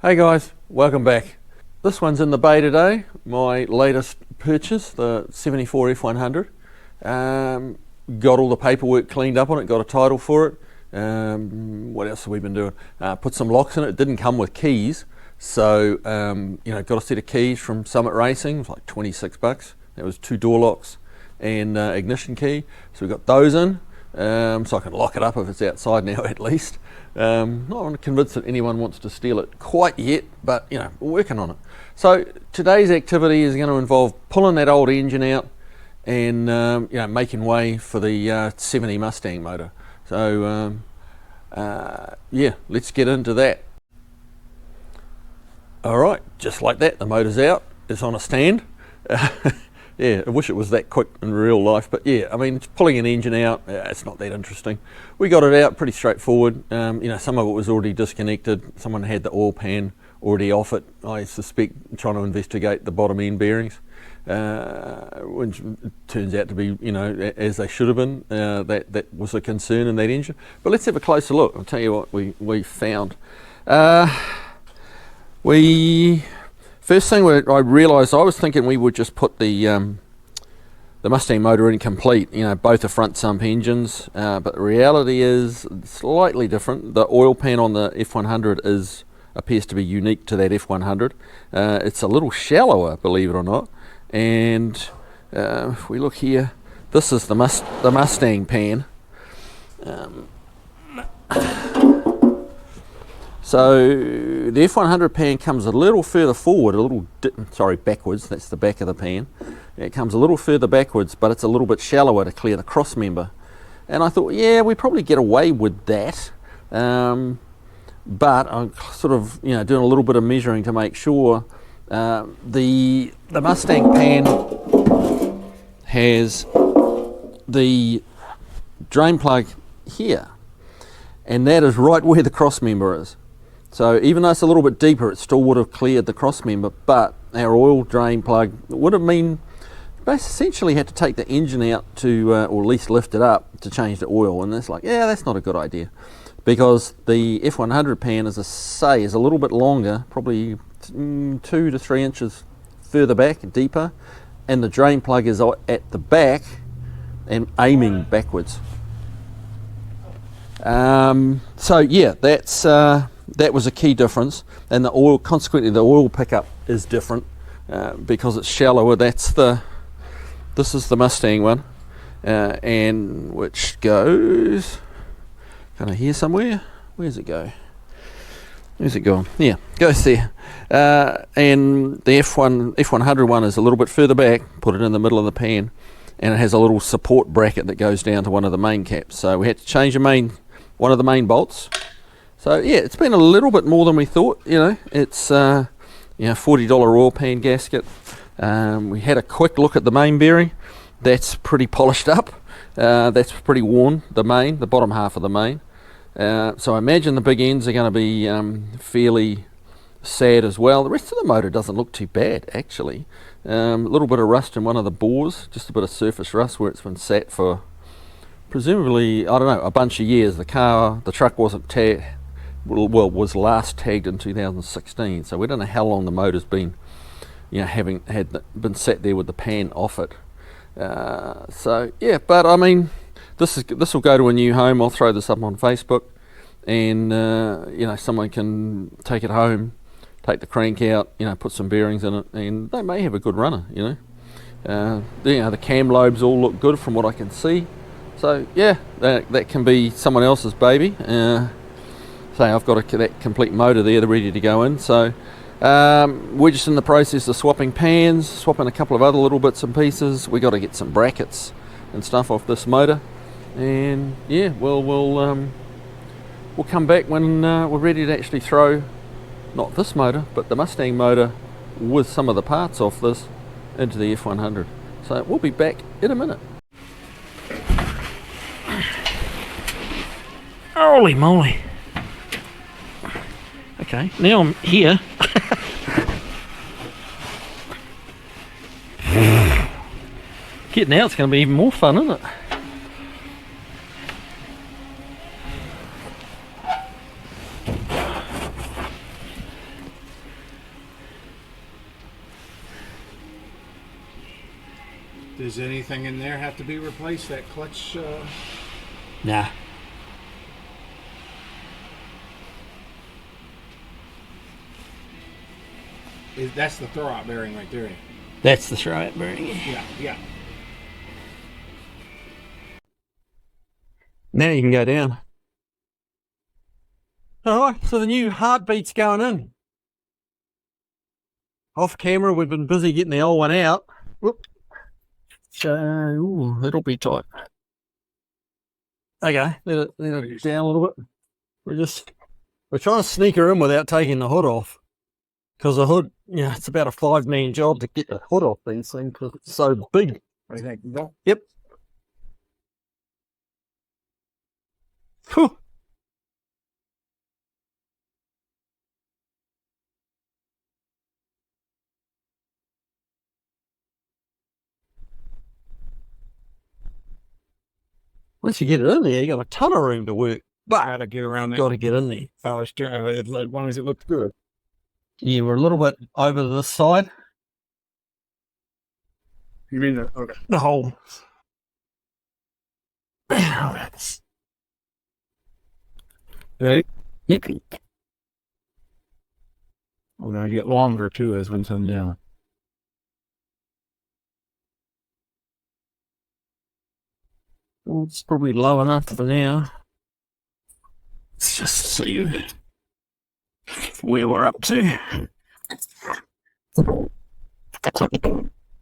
Hey guys, welcome back. This one's in the bay today, my latest purchase, the 74 F100. Got all the paperwork cleaned up on it, got a title for it. What else have we been doing? Put some locks in it. It didn't come with keys, so got a set of keys from Summit Racing. It was like 26 bucks. That was 2 door locks and ignition key. So we got those in, so I can lock it up if it's outside now at least. Not convinced that anyone wants to steal it quite yet, but we're working on it. So today's activity is going to involve pulling that old engine out and making way for the 70 Mustang motor. So let's get into that. All right, just like that, the motor's out. It's on a stand. Yeah, I wish it was that quick in real life, but yeah, I mean, it's pulling an engine out, it's not that interesting. We got it out pretty straightforward. Some of it was already disconnected. Someone had the oil pan already off it, I suspect, trying to investigate the bottom end bearings, which turns out to be, as they should have been. That was a concern in that engine. But let's have a closer look. I'll tell you what we found. First thing I realised, I was thinking we would just put the Mustang motor in complete, both the front sump engines, but the reality is slightly different. The oil pan on the F100 appears to be unique to that F100. It's a little shallower, believe it or not, and if we look here, this is the Mustang pan. So the F100 pan comes a little further forward, backwards. That's the back of the pan. It comes a little further backwards, but it's a little bit shallower to clear the cross member. And I thought, yeah, we probably get away with that. But I'm sort of, doing a little bit of measuring to make sure. The Mustang pan has the drain plug here, and that is right where the cross member is. So even though it's a little bit deeper, it still would have cleared the cross member, but our oil drain plug would have mean, essentially had to take the engine out to, or at least lift it up to change the oil, and it's like, yeah, that's not a good idea. Because the F100 pan, as I say, is a little bit longer, probably 2 to 3 inches further back, deeper, and the drain plug is at the back and aiming backwards. So yeah, that was a key difference, and consequently the oil pickup is different because it's shallower. This is the Mustang one, and which goes kind of here somewhere. Where's it go? Where's it gone? Yeah, goes there. And the F100 one is a little bit further back. Put it in the middle of the pan, and it has a little support bracket that goes down to one of the main caps. So we had to change one of the main bolts. So yeah, it's been a little bit more than we thought. It's $40 oil pan gasket. We had a quick look at the main bearing. That's pretty polished up. That's pretty worn. The bottom half of the main. So I imagine the big ends are going to be fairly sad as well. The rest of the motor doesn't look too bad actually. A little bit of rust in one of the bores, just a bit of surface rust where it's been sat for presumably, I don't know, a bunch of years. The truck wasn't was last tagged in 2016, so we don't know how long the motor's been, been sat there with the pan off it. So yeah, but I mean, this will go to a new home. I'll throw this up on Facebook, and someone can take it home, take the crank out, put some bearings in it, and they may have a good runner. The cam lobes all look good from what I can see. So yeah, that can be someone else's baby. I've got that complete motor there, they're ready to go in. So we're just in the process of swapping pans, swapping a couple of other little bits and pieces. We got to get some brackets and stuff off this motor, and yeah, we'll come back when we're ready to actually throw not this motor, but the Mustang motor with some of the parts off this into the F100. So we'll be back in a minute. Holy moly. Okay, now I'm here. Getting out's going to be even more fun, isn't it? Does anything in there have to be replaced? That clutch? Nah. That's the throwout bearing right there. That's the throwout bearing. Yeah. Now you can go down. Alright, so the new heartbeat's going in. Off camera, we've been busy getting the old one out. Whoop. So, ooh, that'll be tight. Okay, let it down a little bit. We're trying to sneak her in without taking the hood off. Because the hood, it's about a 5-man job to get the hood off these things because it's so big. What do you think? Yep. Whew. Once you get it in there, you got a ton of room to work. But Gotta get around there. got to get in there. As long as it looks good. Yeah, we're a little bit over to this side. You mean the okay? The hole. Ready? Yep. We're gonna get longer too as we come down. Well, it's probably low enough for now. Let's just see where we're up to.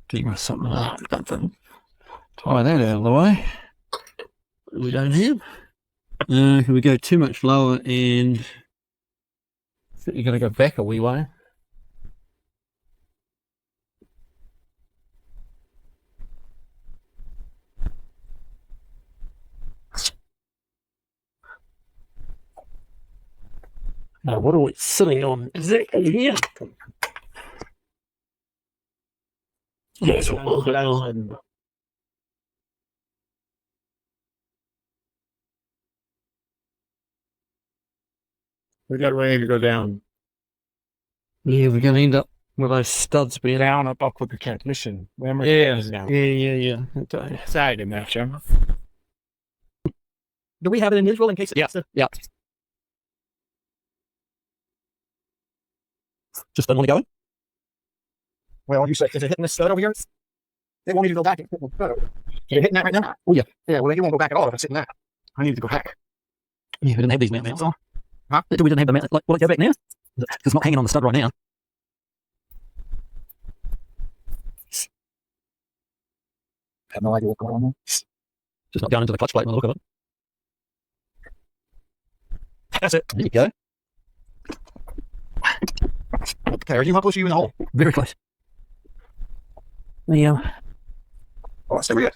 Keep something up. Tie that out of the way. We don't have. Can we go too much lower and you're going to go back a wee way? Now, what are we sitting on exactly here? Yes, We got ready to go down. yeah, we're going to end up with those studs being Down up with the transmission. Remember? Yeah. Side in there, Jim. Do we have it in neutral in case it gets yeah. Just don't want to go in? Well, you say, is it hitting this stud over here? It won't need to go back. You're hitting that right now? Oh, yeah. Yeah, well, it won't go back at all if it's hitting that. I need to go back. Yeah, we didn't have these mounts on. Huh? We didn't have the mount. Will it go back now? It's not hanging on the stud right now. I have no idea what's going on there. Just not going into the clutch plate by the look of it. That's it. There you go. Okay, are you how close are you in the hole? Very close. Yeah. Oh, stay with it.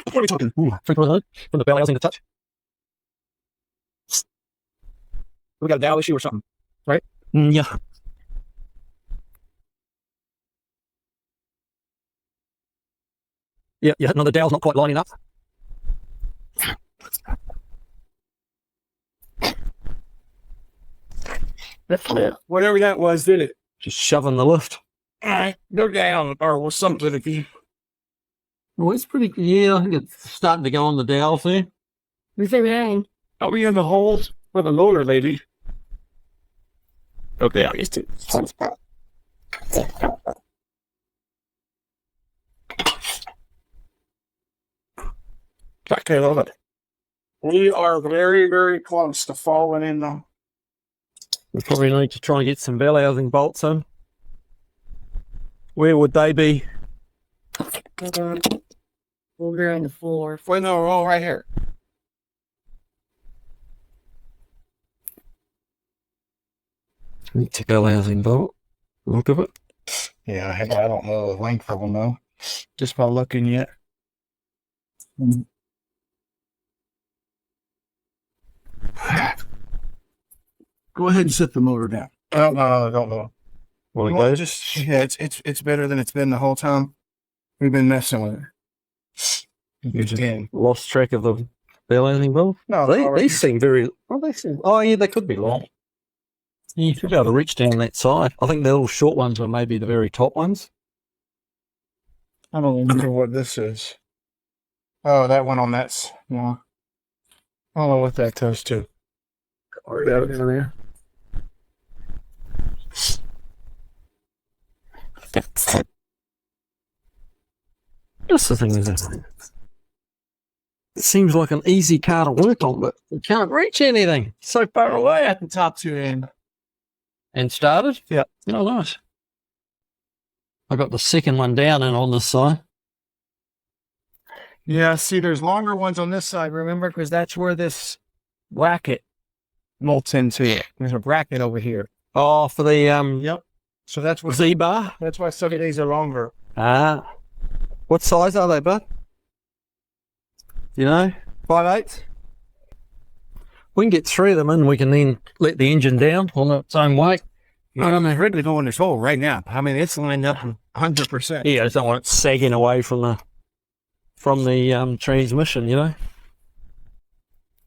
What are we talking? Ooh, 3/4 from the bell housing to touch. We got a dowel issue or something, right? Yeah. Yeah, no, the dowel's not quite lining up. Whatever that was, did it? Just shoving the lift. Alright, go down or something if you. Well, it's pretty, yeah, I think it's starting to go on the dowels there. Are we in the holes for the loader, lady? Okay, I guess it. Okay, love it. We are very, very close to falling in the. We probably need to try and get some bell housing bolts in. Where would they be? Over on the floor. Well, no, we're all right here. Need to bell housing bolt. Look of it. Yeah, I don't know the length of them though. Just by looking yet. Go ahead and set the motor down. Oh, no, I don't know. Well, it Well, goes. just yeah, it's better than it's been the whole time. We've been messing with it. You just lost track of the bell housing bolt. No, These seem very. Well, they seem. Oh, yeah, they could be long. You should be able to reach down that side. I think the little short ones are maybe the very top ones. I don't remember what this is. Oh, that one on that. No. I don't know what that does to. Worry about it down there. That's the thing, isn't it? It seems like an easy car to work on, but it can't reach anything. So far away. At the top two end. And started? Yeah. Oh, nice. I got the second one down and on this side. Yeah, see, there's longer ones on this side, remember? Because that's where this bracket molts into it. There's a bracket over here. Oh, for the Yep. So that's what Z-bar? that's why some of these are longer. Ah. What size are they, bud? You know? 5/8. We can get 3 of them in, we can then let the engine down on its own weight. I'm ready to go in this hole right now. I mean, it's lined up 100%. Yeah, I just don't want it sagging away from the transmission, you know?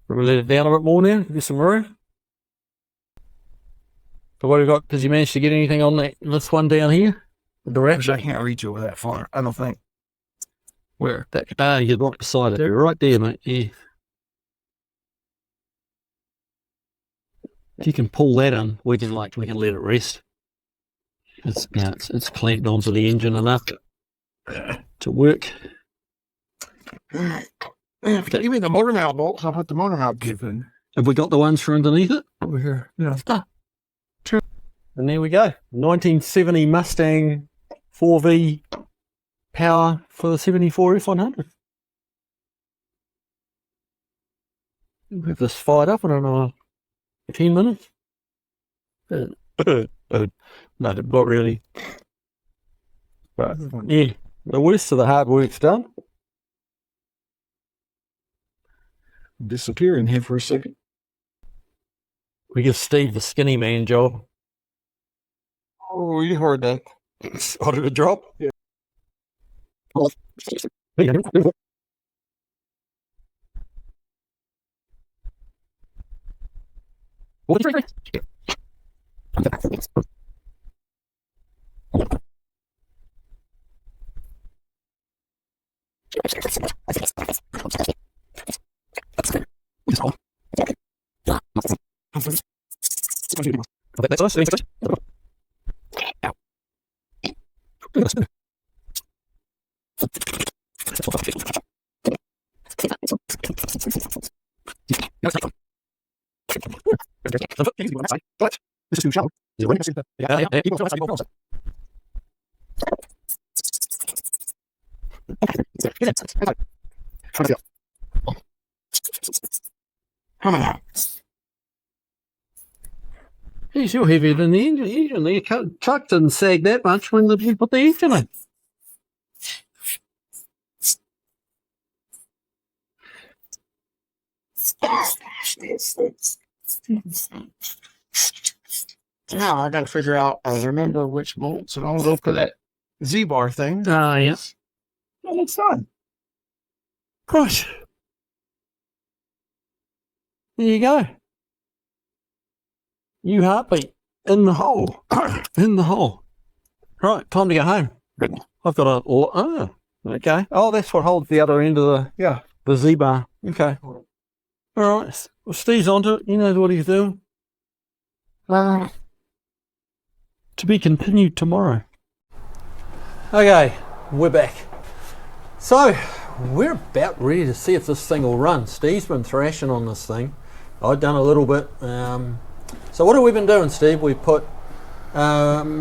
We'll let it down a bit more now, get some room. But what have you got? Did you manage to get anything on this one down here? The direct? I can't reach over that far, I don't think. Where? You're right beside it. You're right there, mate. Yeah. If you can pull that in, we can let it rest. It's clamped onto the engine enough to work. Give me the motor mount bolts. I'll put the motor mount given. Have we got the ones for underneath it? Over here. Yeah. And there we go. 1970 Mustang 4V power for the 74 F100. We'll have this fired up in another 10 minutes. No, not really. But yeah, the worst of the hard work's done. Disappear in here for a second. We give Steve the skinny man job. Oh, you heard that. Ordered a drop? Yeah. This is too shallow. Geez, you're heavier than the engine. The truck didn't sag that much when you put the engine in. Now I gotta figure out, I remember which bolts, and I'll go for that Z-bar thing. Yeah. Oh, it's done. Gosh. There you go. You heartbeat in the hole. In the hole. Right, time to go home. I've got a... Oh, okay. Oh, that's what holds the other end of the Z-bar. Okay. All right. Well, Steve's onto it. He knows what he's doing. To be continued tomorrow. Okay, we're back. So, we're about ready to see if this thing will run. Steve's been thrashing on this thing. I've done a little bit. So what have we been doing, Steve? We put, said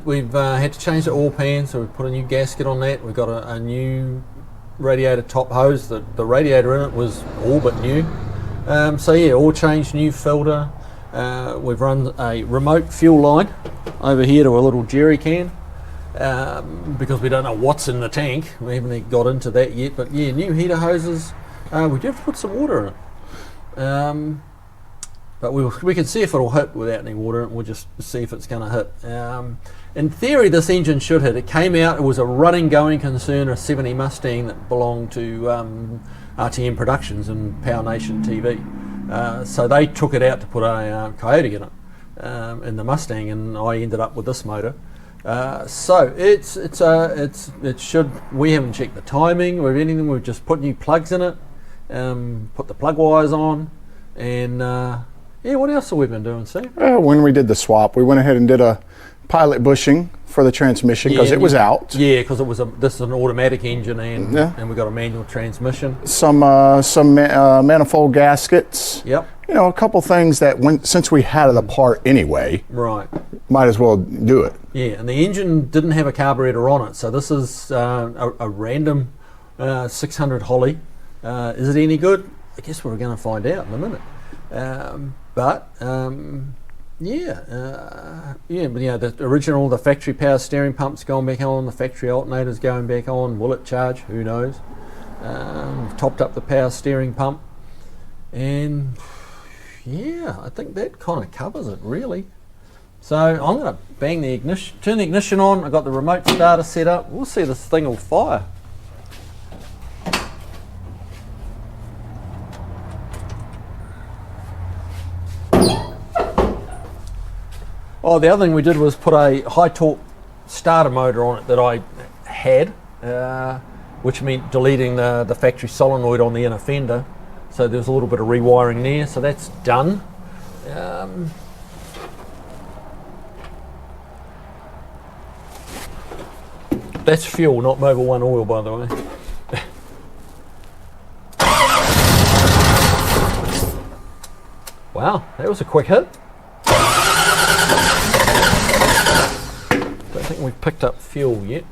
we've had to change the oil pan, so we put a new gasket on that. We've got a new radiator top hose. The radiator in it was all but new. So yeah, all changed, new filter. We've run a remote fuel line over here to a little jerry can because we don't know what's in the tank. We haven't got into that yet, but yeah, new heater hoses. We do have to put some water in it. But we can see if it'll hit without any water, and we'll just see if it's going to hit. In theory, this engine should hit. It came out, it was a running going concern, a 70 Mustang that belonged to RTM Productions and Power Nation TV. So they took it out to put a Coyote in it, in the Mustang, and I ended up with this motor. So it should. We haven't checked the timing or anything. We've just put new plugs in it, put the plug wires on, and yeah. What else have we been doing, Steve? When we did the swap, we went ahead and did a pilot bushing for the transmission because it was out. Yeah, because this is an automatic engine and we got a manual transmission. Some manifold gaskets. Yep. You know, a couple things that since we had it apart anyway. Right. Might as well do it. Yeah, and the engine didn't have a carburetor on it, so this is a random 600 Holly. Is it any good? I guess we're going to find out in a minute. But the original, the factory power steering pump's gone back on, the factory alternator's going back on. Will it charge? Who knows? We've topped up the power steering pump, and yeah, I think that kind of covers it really. So I'm going to bang the ignition, turn the ignition on. I've got the remote starter set up. We'll see this thing will fire. Oh, the other thing we did was put a high torque starter motor on it that I had, which meant deleting the factory solenoid on the inner fender. So there's a little bit of rewiring there, so that's done. That's fuel, not Mobil 1 oil, by the way. Wow, that was a quick hit. Don't think we've picked up fuel yet.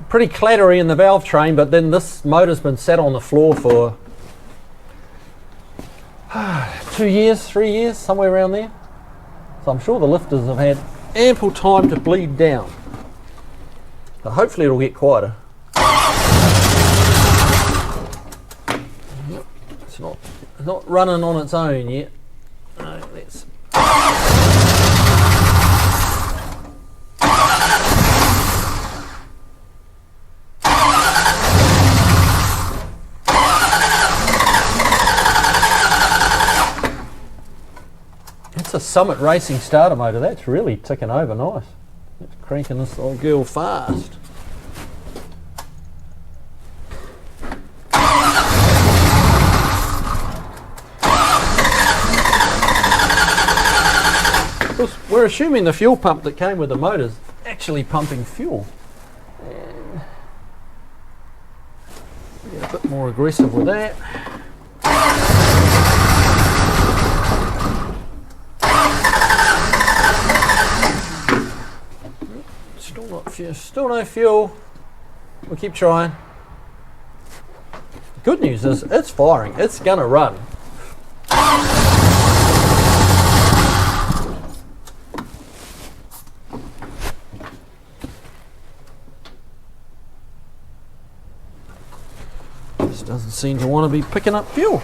Pretty clattery in the valve train, but then this motor's been sat on the floor for 2 years, 3 years, somewhere around there. So I'm sure the lifters have had ample time to bleed down. But hopefully it'll get quieter. It's not running on its own yet. No, let's. It's a Summit Racing starter motor. That's really ticking over nice. It's cranking this old girl fast. We're assuming the fuel pump that came with the motor's actually pumping fuel. And get a bit more aggressive with that. Still no fuel. We'll keep trying. The good news is it's firing. It's gonna run. This doesn't seem to want to be picking up fuel.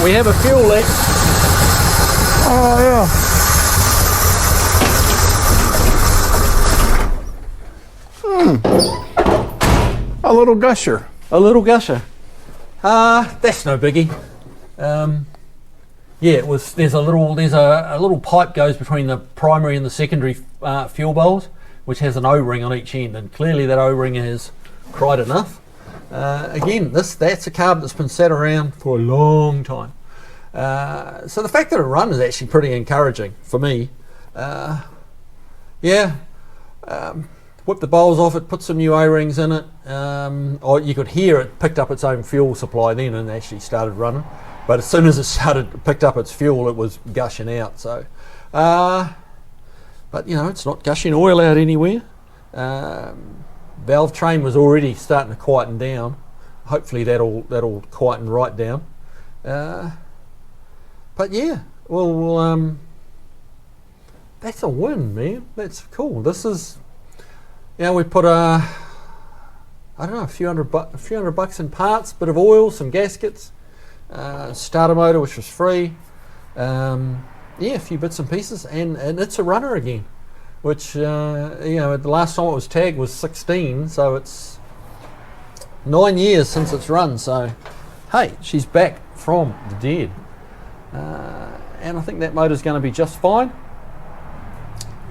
We have a fuel leak. Oh yeah. A little gusher. A little gusher. That's no biggie. Yeah, it was. There's a little pipe goes between the primary and the secondary fuel bowls, which has an O-ring on each end, and clearly that O-ring has cried enough. Again, that's a carb that's been sat around for a long time. So the fact that it runs is actually pretty encouraging for me. Whipped the bowls off it, put some new O-rings in it. Or you could hear it picked up its own fuel supply then and actually started running. But as soon as it picked up its fuel, it was gushing out. So, but you know, it's not gushing oil out anywhere. Valve train was already starting to quieten down. Hopefully that'll quieten right down. But yeah, we'll that's a win, man. That's cool. This is, you know, we put I don't know, a few hundred bucks in parts, bit of oil, some gaskets, starter motor, which was free. Yeah, a few bits and pieces, and it's a runner again, which you know, the last time it was tagged was 16, so it's 9 years since it's run. So hey, she's back from the dead, and I think that motor's going to be just fine.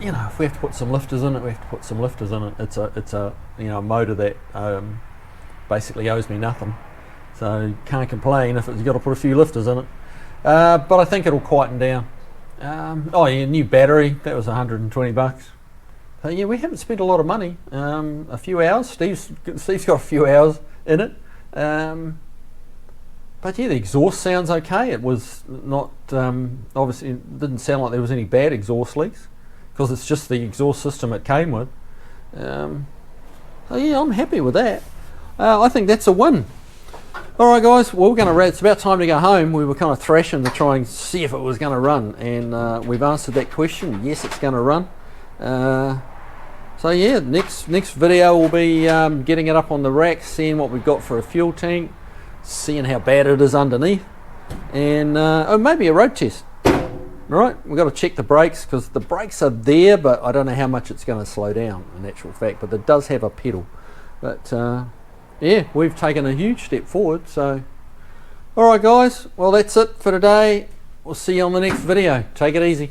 You know, if we have to put some lifters in it, we have to put some lifters in it. It's a you know, a motor that basically owes me nothing, so can't complain if it's got to put a few lifters in it. But I think it'll quieten down. Oh yeah, new battery, that was 120 bucks. So yeah, we haven't spent a lot of money. A few hours. Steve's got a few hours in it. But yeah, the exhaust sounds okay. It was not obviously, it didn't sound like there was any bad exhaust leaks, because it's just the exhaust system it came with. So yeah, I'm happy with that. I think that's a win. Alright guys, well, we're going to wrap. It's about time to go home. We were kind of thrashing to try and see if it was going to run, and we've answered that question. Yes, it's going to run. So yeah, next video will be getting it up on the rack, seeing what we've got for a fuel tank, seeing how bad it is underneath, and oh, maybe a road test. Right, we've got to check the brakes, because the brakes are there, but I don't know how much it's going to slow down in actual fact, but it does have a pedal. But yeah, we've taken a huge step forward. So alright guys, well, that's it for today. We'll see you on the next video. Take it easy.